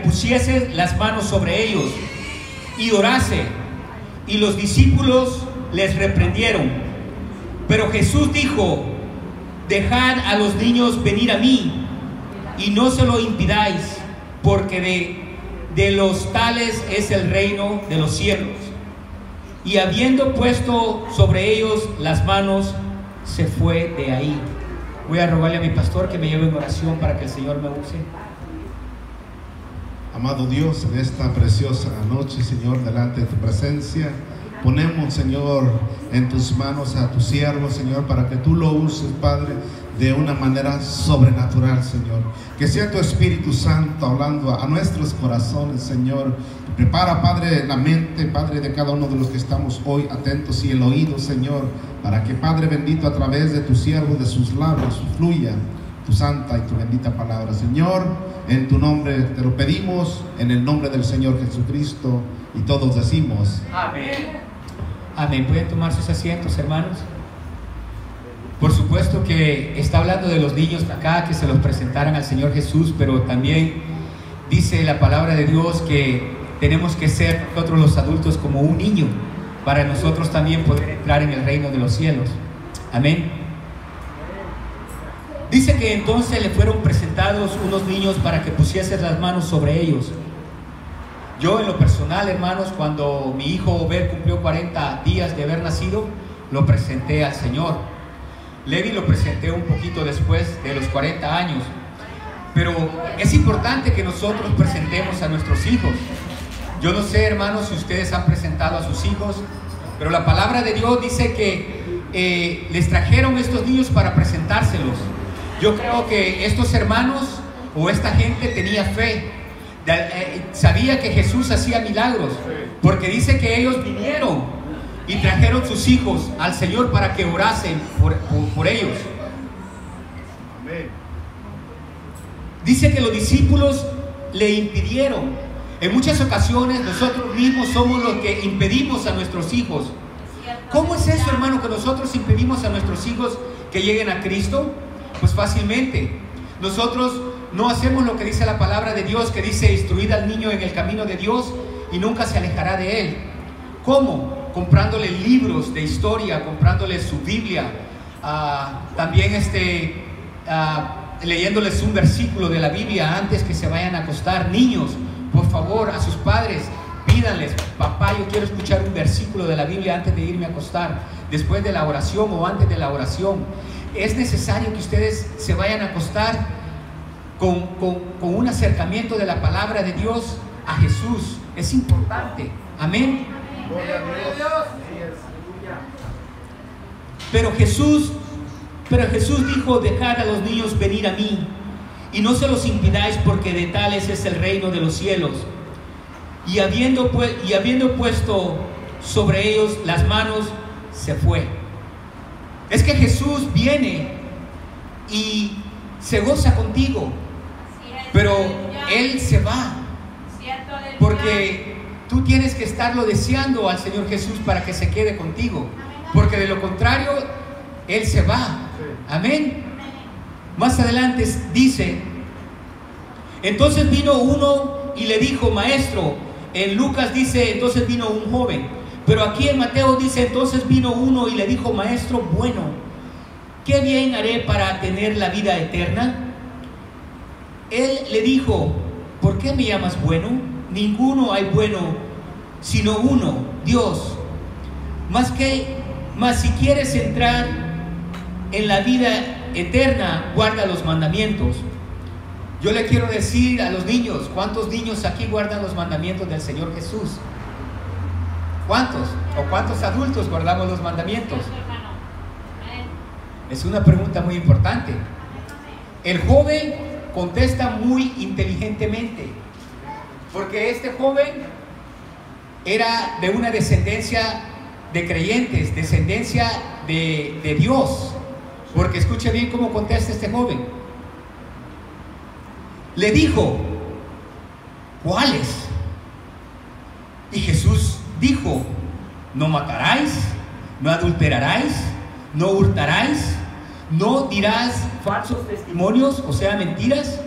pusiese las manos sobre ellos y orase. Y los discípulos les reprendieron. Pero Jesús dijo: dejad a los niños venir a mí, y no se lo impidáis, porque de los tales es el reino de los cielos. Y habiendo puesto sobre ellos las manos, se fue de ahí. Voy a rogarle a mi pastor que me lleve en oración para que el Señor me use. Amado Dios, en esta preciosa noche, Señor, delante de tu presencia, ponemos, Señor, en tus manos a tu siervo, Señor, para que tú lo uses, Padre, de una manera sobrenatural, Señor. Que sea tu Espíritu Santo hablando a nuestros corazones, Señor. Prepara, Padre, la mente, Padre, de cada uno de los que estamos hoy atentos, y el oído, Señor, para que, Padre bendito, a través de tu siervo, de sus labios, fluya tu santa y tu bendita palabra. Señor, en tu nombre te lo pedimos, en el nombre del Señor Jesucristo, y todos decimos amén. Amén. ¿Pueden tomar sus asientos, hermanos? Por supuesto que está hablando de los niños acá, que se los presentaran al Señor Jesús, pero también dice la palabra de Dios que tenemos que ser nosotros los adultos como un niño, para nosotros también poder entrar en el reino de los cielos. Amén. Dice que entonces le fueron presentados unos niños para que pusiese las manos sobre ellos. Yo, en lo personal, hermanos, cuando mi hijo Ober cumplió 40 días de haber nacido, lo presenté al Señor. Levi lo presenté un poquito después de los 40 años. Pero es importante que nosotros presentemos a nuestros hijos. Yo no sé, hermanos, si ustedes han presentado a sus hijos, pero la palabra de Dios dice que les trajeron estos niños para presentárselos. Yo creo que estos hermanos o esta gente tenía fe, sabía que Jesús hacía milagros, porque dice que ellos vinieron y trajeron sus hijos al Señor para que orasen por ellos. Dice que los discípulos le impidieron. En muchas ocasiones nosotros mismos somos los que impedimos a nuestros hijos. ¿Cómo es eso, hermano, que nosotros impedimos a nuestros hijos que lleguen a Cristo? Pues fácilmente. Nosotros no hacemos lo que dice la palabra de Dios, que dice: instruid al niño en el camino de Dios y nunca se alejará de él. ¿Cómo? Comprándole libros de historia, comprándole su Biblia, también leyéndoles un versículo de la Biblia antes que se vayan a acostar. Niños, por favor, a sus padres pídanles: papá, yo quiero escuchar un versículo de la Biblia antes de irme a acostar, después de la oración o antes de la oración. Es necesario que ustedes se vayan a acostar con un acercamiento de la palabra de Dios a Jesús. Es importante. Amén. Pero Jesús dijo: dejad a los niños venir a mí, y no se los impidáis, porque de tales es el reino de los cielos. Y habiendo puesto sobre ellos las manos, se fue. Es que Jesús viene y se goza contigo, pero Él se va, porque tú tienes que estarlo deseando al Señor Jesús para que se quede contigo, porque de lo contrario Él se va. Amén. Más adelante dice: entonces vino uno y le dijo: maestro. En Lucas dice: entonces vino un joven. Pero aquí en Mateo dice: entonces vino uno y le dijo: maestro bueno, ¿qué bien haré para tener la vida eterna? Él le dijo: ¿por qué me llamas bueno? Ninguno hay bueno sino uno, Dios. Mas si quieres entrar en la vida eterna, guarda los mandamientos. Yo le quiero decir a los niños: ¿cuántos niños aquí guardan los mandamientos del Señor Jesús? ¿Cuántos? ¿O cuántos adultos guardamos los mandamientos? Es una pregunta muy importante. El joven contesta muy inteligentemente, porque este joven era de una descendencia de creyentes, descendencia de Dios. Porque escuche bien cómo contesta este joven. Le dijo: ¿cuáles? Y Jesús dijo: no mataráis, no adulteraráis, no hurtaráis, no dirás falsos testimonios, o sea, mentiras.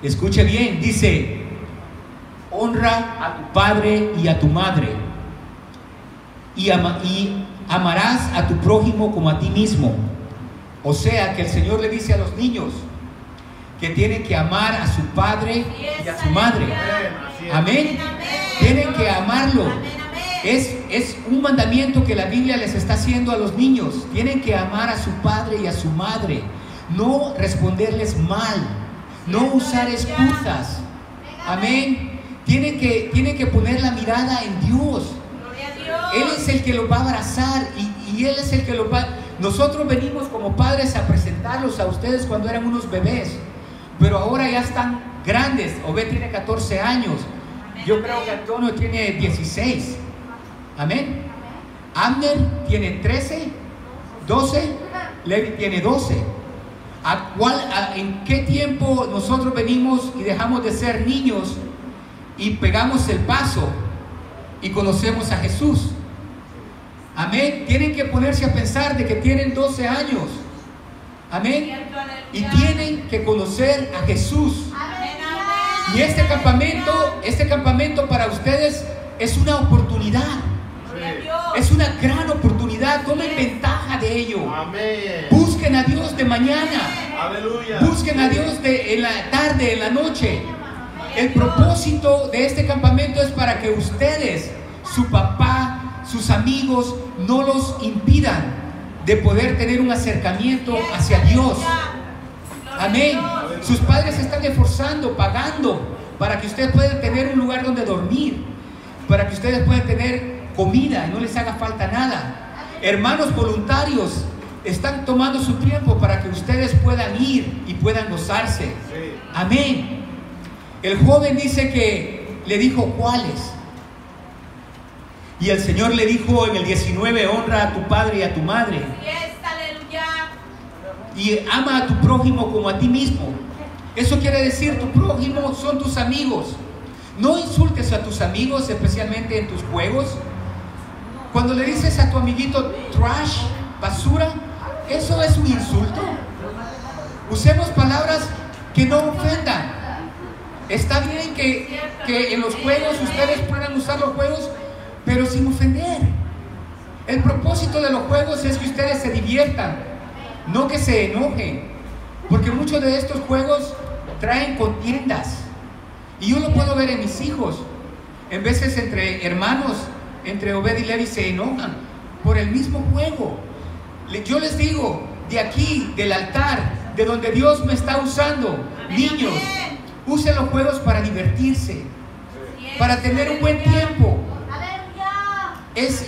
Escuche bien, dice: honra a tu padre y a tu madre, y amarás a tu prójimo como a ti mismo. O sea que el Señor le dice a los niños que tienen que amar a su padre y a su madre. Amén. Tienen que amarlo. Es un mandamiento que la Biblia les está haciendo a los niños. Tienen que amar a su padre y a su madre. No responderles mal. No usar excusas. Amén. Tienen que poner la mirada en Dios. Él es el que los va a abrazar y Él es el que los va. Nosotros venimos como padres a presentarlos a ustedes cuando eran unos bebés, pero ahora ya están grandes. Obed tiene 14 años. Yo creo que Antonio tiene 16. Amén. Abner tiene 13, 12. Levi tiene 12. ¿En qué tiempo nosotros venimos y dejamos de ser niños y pegamos el paso y conocemos a Jesús? Amén. Tienen que ponerse a pensar de que tienen 12 años. Amén. Y tienen que conocer a Jesús. Y este campamento para ustedes es una oportunidad. Es una gran oportunidad. Tomen ventaja de ello. Busquen a Dios de mañana. Busquen a Dios en la tarde, en la noche. El propósito de este campamento es para que ustedes, su papá, sus amigos, no los impidan de poder tener un acercamiento hacia Dios. Amén. Sus padres se están esforzando, pagando para que ustedes puedan tener un lugar donde dormir, para que ustedes puedan tener comida y no les haga falta nada. Hermanos voluntarios están tomando su tiempo para que ustedes puedan ir y puedan gozarse. Amén. El joven dice que le dijo cuáles. Y el Señor le dijo en el 19: honra a tu padre y a tu madre. Y ama a tu prójimo como a ti mismo. Eso quiere decir, tu prójimo son tus amigos. No insultes a tus amigos, especialmente en tus juegos. Cuando le dices a tu amiguito trash, basura, eso es un insulto. Usemos palabras que no ofendan. Está bien que en los juegos ustedes puedan usar los juegos, pero sin ofender. El propósito de los juegos es que ustedes se diviertan, no que se enojen, porque muchos de estos juegos traen contiendas. Y yo lo puedo ver en mis hijos. En veces entre hermanos, entre Obed y Levi, se enojan por el mismo juego. Yo les digo, de aquí, del altar, de donde Dios me está usando, niños, usen los juegos para divertirse, para tener un buen tiempo. Es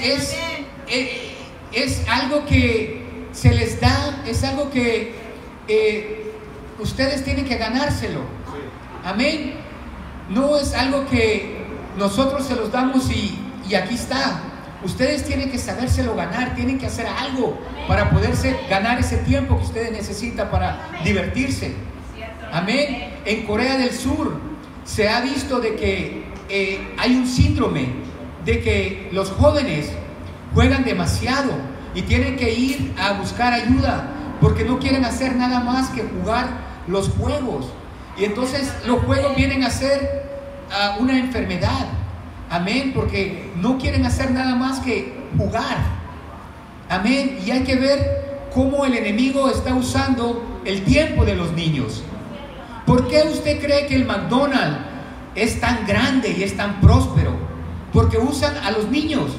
algo que se les da, es algo que ustedes tienen que ganárselo. Amén. No es algo que nosotros se los damos y aquí está. Ustedes tienen que sabérselo ganar, tienen que hacer algo para poderse ganar ese tiempo que ustedes necesitan para divertirse. Amén. En Corea del Sur se ha visto de que hay un síndrome de que los jóvenes juegan demasiado y tienen que ir a buscar ayuda porque no quieren hacer nada más que jugar los juegos. Y entonces los juegos vienen a ser una enfermedad. Amén, porque no quieren hacer nada más que jugar. Amén, y hay que ver cómo el enemigo está usando el tiempo de los niños. ¿Por qué usted cree que el McDonald's es tan grande y es tan próspero? Porque usan a los niños,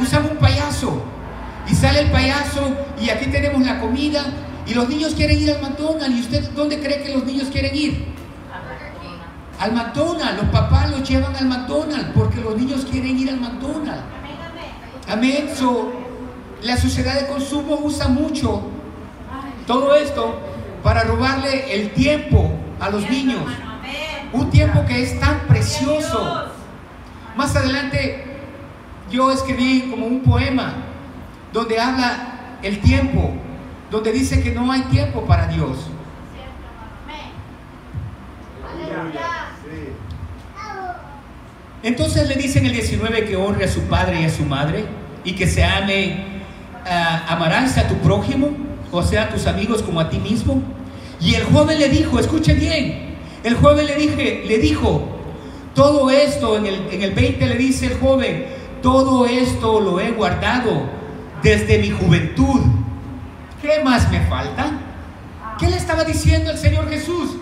usan un payaso y sale el payaso y aquí tenemos la comida y los niños quieren ir al McDonald's. ¿Y usted dónde cree que los niños quieren ir? Al McDonald's. Los papás los llevan al McDonald's porque los niños quieren ir al McDonald's. Amén. La sociedad de consumo usa mucho todo esto para robarle el tiempo a los niños. Un tiempo que es tan precioso. Más adelante yo escribí como un poema donde habla el tiempo, donde dice que no hay tiempo para Dios. Entonces le dice en el 19 que honre a su padre y a su madre y que se ame, amarás a tu prójimo, o sea, a tus amigos como a ti mismo. Y el joven le dijo, escuche bien, El joven le dijo, todo esto, en el 20 le dice el joven, todo esto lo he guardado desde mi juventud. ¿Qué más me falta? ¿Qué le estaba diciendo el Señor Jesús?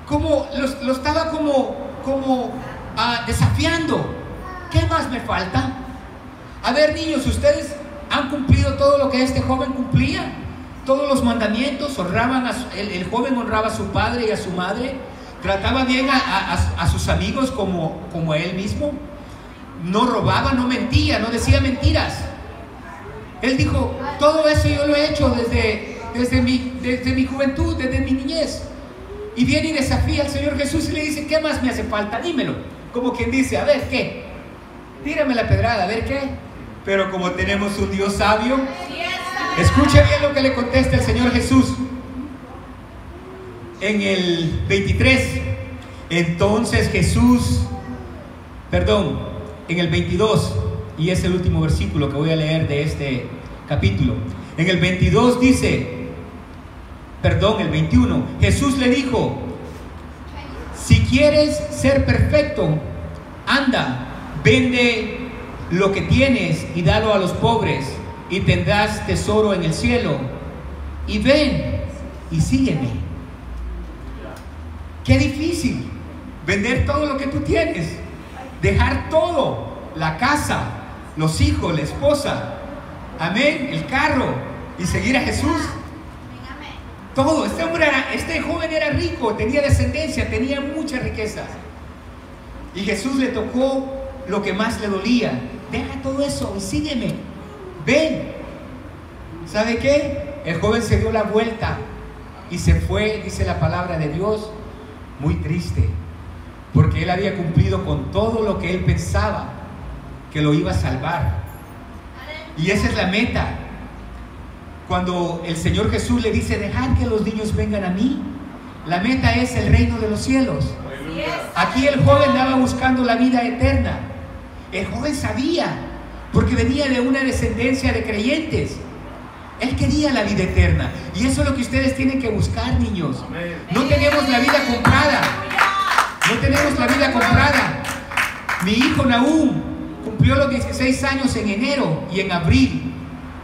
Como lo estaba desafiando. ¿Qué más me falta? A ver, niños, ¿ustedes han cumplido todo lo que este joven cumplía? Todos los mandamientos, el joven honraba a su padre y a su madre, trataba bien a sus amigos como a él mismo, no robaba, no mentía, no decía mentiras. Él dijo, todo eso yo lo he hecho desde mi juventud, desde mi niñez. Y viene y desafía al Señor Jesús y le dice, ¿qué más me hace falta? Dímelo. Como quien dice, a ver, ¿qué? Tírame la pedrada, a ver, ¿qué? Pero como tenemos un Dios sabio, escuche bien lo que le contesta el Señor Jesús. En el 23, entonces en el 22, y es el último versículo que voy a leer de este capítulo. En el 22 dice, el 21, Jesús le dijo, si quieres ser perfecto, anda, vende lo que tienes y dalo a los pobres, y tendrás tesoro en el cielo, y ven y sígueme. Qué difícil vender todo lo que tú tienes, dejar todo, la casa, los hijos, la esposa, amén, el carro, y seguir a Jesús. Todo. Este joven era rico, tenía descendencia, tenía muchas riquezas, y Jesús le tocó lo que más le dolía. Deja todo eso y sígueme, ven. ¿Sabe qué? El joven se dio la vuelta y se fue, dice la palabra de Dios, muy triste, porque él había cumplido con todo lo que él pensaba que lo iba a salvar. Y esa es la meta. Cuando el Señor Jesús le dice, dejad que los niños vengan a mí, la meta es el reino de los cielos. Aquí el joven andaba buscando la vida eterna. El joven sabía, porque venía de una descendencia de creyentes. Él quería la vida eterna, y eso es lo que ustedes tienen que buscar, niños. No tenemos la vida comprada. No tenemos la vida comprada. Mi hijo Nahum cumplió los 16 años en enero, y en abril,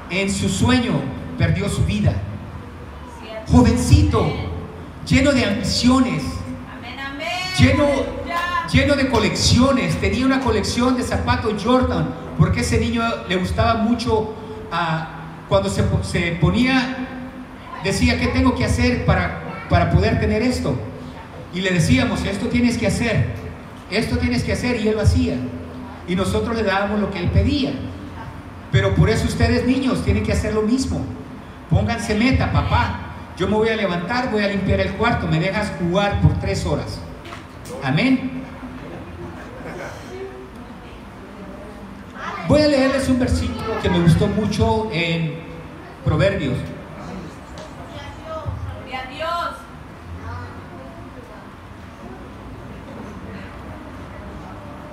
en su sueño, perdió su vida. Jovencito, lleno de ambiciones, lleno de colecciones. Tenía una colección de zapatos Jordan, porque ese niño le gustaba mucho. Cuando se ponía, decía, ¿qué tengo que hacer para poder tener esto? Y le decíamos, esto tienes que hacer, y él lo hacía, y nosotros le dábamos lo que él pedía. Pero por eso ustedes, niños, tienen que hacer lo mismo. Pónganse meta. Papá, yo me voy a levantar, voy a limpiar el cuarto, me dejas jugar por 3 horas. Amén. Voy a leerles un versículo que me gustó mucho en Proverbios.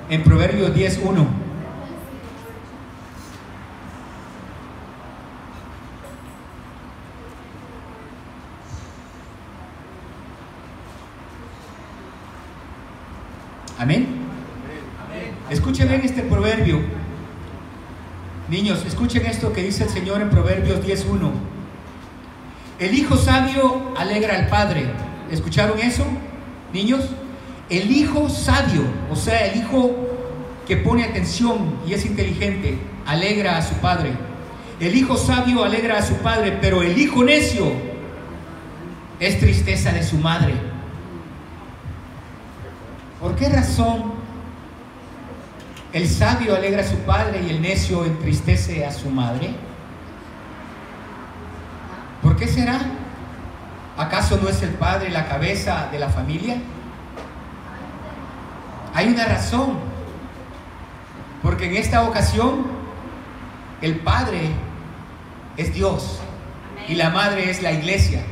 En Proverbios 10:1. Amén. Escuchen bien este proverbio. Niños, escuchen esto que dice el Señor en Proverbios 10:1. El hijo sabio alegra al padre. ¿Escucharon eso, niños? El hijo sabio, o sea, el hijo que pone atención y es inteligente, alegra a su padre. El hijo sabio alegra a su padre, pero el hijo necio es tristeza de su madre. ¿Por qué razón el sabio alegra a su padre y el necio entristece a su madre? ¿Por qué será? ¿Acaso no es el padre la cabeza de la familia? Hay una razón, porque en esta ocasión el padre es Dios y la madre es la iglesia.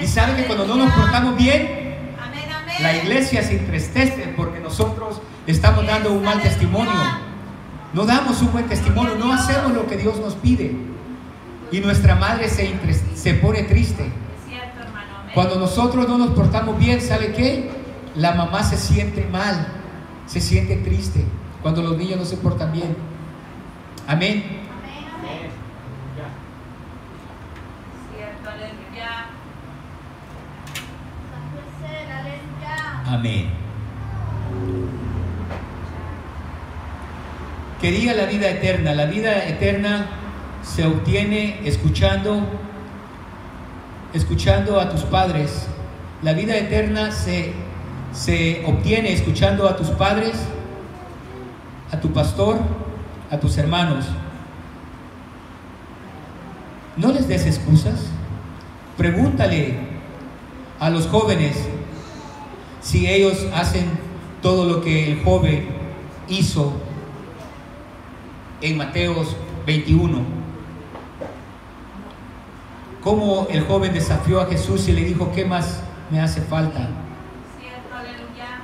Y saben que cuando no nos portamos bien, la iglesia se entristece porque nosotros estamos dando un mal testimonio. No damos un buen testimonio, no hacemos lo que Dios nos pide. Y nuestra madre se pone triste. Cuando nosotros no nos portamos bien, ¿sabe qué? La mamá se siente mal, se siente triste cuando los niños no se portan bien. Amén. Cierto, aleluya. Amén. Quería la vida eterna. La vida eterna se obtiene escuchando a tus padres. La vida eterna se obtiene escuchando a tus padres, a tu pastor, a tus hermanos. No les des excusas. Pregúntale a los jóvenes si ellos hacen todo lo que el joven hizo en Mateos 21. Cómo el joven desafió a Jesús y le dijo: ¿qué más me hace falta? Cierto, aleluya.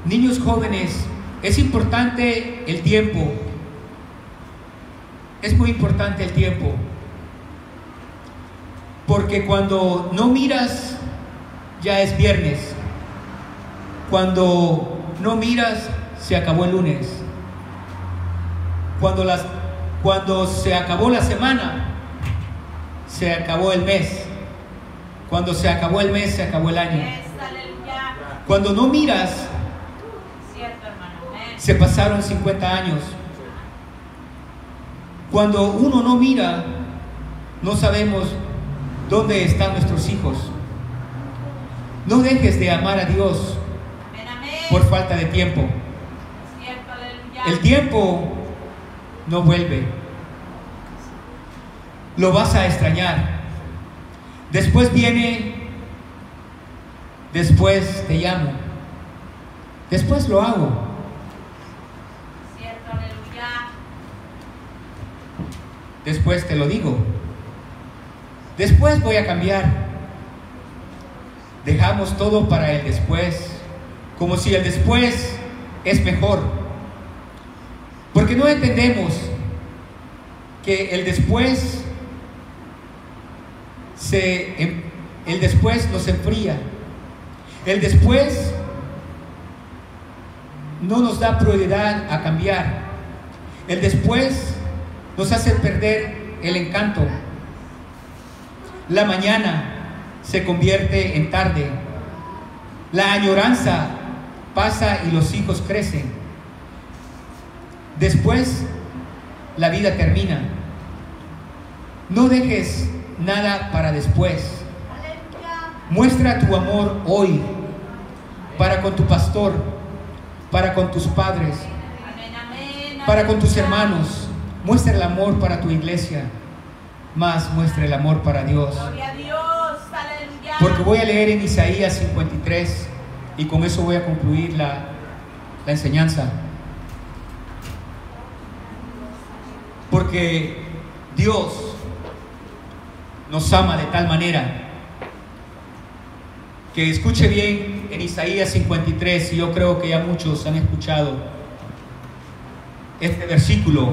Niños jóvenes, es importante el tiempo. Es muy importante el tiempo. Porque cuando no miras, ya es viernes. Cuando no miras, se acabó el lunes. Cuando se acabó la semana, se acabó el mes. Cuando se acabó el mes, se acabó el año. Aleluya. Cuando no miras, Cierto, hermano. se pasaron 50 años. Cuando uno no mira, no sabemos dónde están nuestros hijos. No dejes de amar a Dios por falta de tiempo. Cierto, aleluya. El tiempo no vuelve. Lo vas a extrañar. Después viene, después te llamo, después lo hago. Cierto, aleluya. Después te lo digo. Después voy a cambiar. Dejamos todo para el después, como si el después es mejor. Porque no entendemos que el después nos enfría. El después no nos da prioridad a cambiar. El después nos hace perder el encanto. La mañana se convierte en tarde. La añoranza pasa y los hijos crecen. Después, la vida termina. No dejes nada para después. Muestra tu amor hoy para con tu pastor, para con tus padres, para con tus hermanos. Muestra el amor para tu iglesia, más muestra el amor para Dios. Gloria a Dios, aleluya. Porque voy a leer en Isaías 53 y con eso voy a concluir la enseñanza. Porque Dios nos ama de tal manera que, escuche bien, en Isaías 53, y yo creo que ya muchos han escuchado este versículo,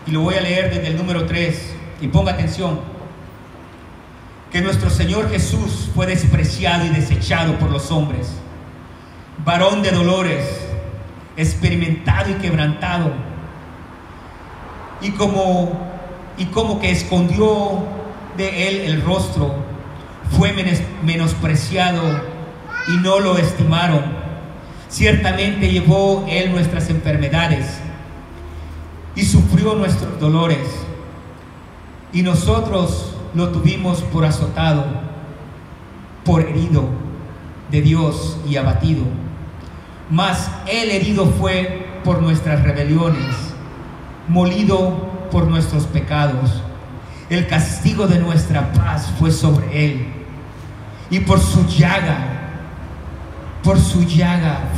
y lo voy a leer desde el número 3, y ponga atención: que nuestro Señor Jesús fue despreciado y desechado por los hombres, varón de dolores, experimentado y quebrantado, y como que escondió de él el rostro, fue menospreciado y no lo estimaron. Ciertamente llevó él nuestras enfermedades y sufrió nuestros dolores, y nosotros lo tuvimos por azotado, por herido de Dios y abatido. Mas él herido fue por nuestras rebeliones, molido por nuestros pecados. El castigo de nuestra paz fue sobre él, y por su llaga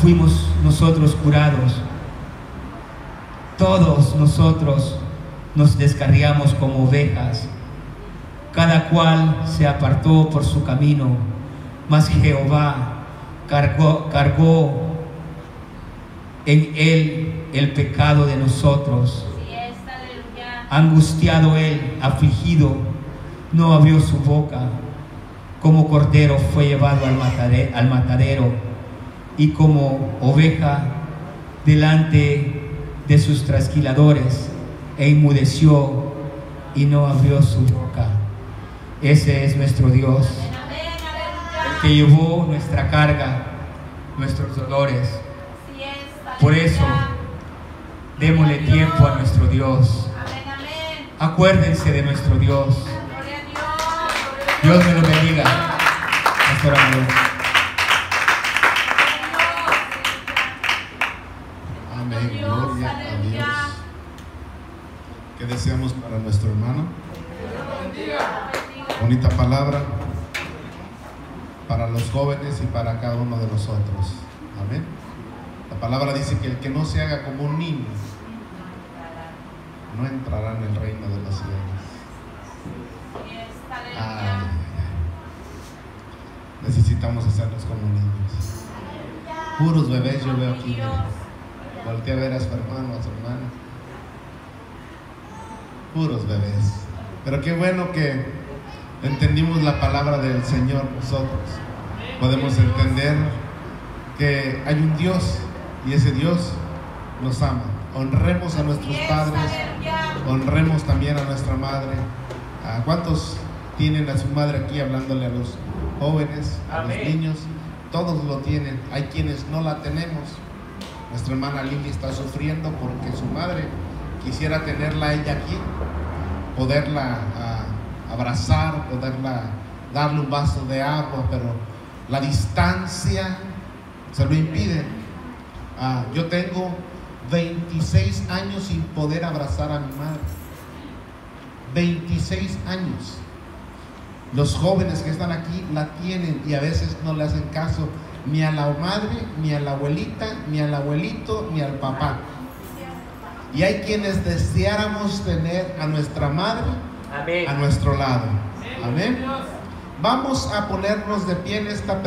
fuimos nosotros curados. Todos nosotros nos descarriamos como ovejas, cada cual se apartó por su camino, mas Jehová cargó en él el pecado de nosotros. Sí, aleluya. Angustiado él, afligido, no abrió su boca. Como cordero fue llevado al matadero, y como oveja delante de sus trasquiladores, e inmudeció y no abrió su boca. Ese es nuestro Dios, el que llevó nuestra carga, nuestros dolores. Por eso, démosle tiempo a nuestro Dios. Acuérdense de nuestro Dios. Dios me lo bendiga. Pastor Amador. Amén. Gloria a Dios. ¿Qué deseamos para nuestro hermano? Bonita palabra para los jóvenes y para cada uno de nosotros. Amén. La palabra dice que el que no se haga como un niño no entrará en el reino de los cielos. Necesitamos hacernos como niños. Puros bebés yo veo aquí. Voltea a ver a su hermano, a su hermana. Puros bebés. Pero qué bueno que entendimos la palabra del Señor nosotros. Podemos entender que hay un Dios y ese Dios nos ama. Honremos a nuestros padres, honremos también a nuestra madre. ¿Cuántos tienen a su madre aquí hablándole a los jóvenes, a los niños? Todos lo tienen. Hay quienes no la tenemos. Nuestra hermana Lili está sufriendo porque su madre quisiera tenerla ella aquí, poderla abrazar, poderla darle un vaso de agua, pero la distancia se lo impide. Yo tengo 26 años sin poder abrazar a mi madre. 26 años. Los jóvenes que están aquí la tienen y a veces no le hacen caso ni a la madre, ni a la abuelita, ni al abuelito, ni al papá. Y hay quienes deseáramos tener a nuestra madre a nuestro lado. Amén. Vamos a ponernos de pie en esta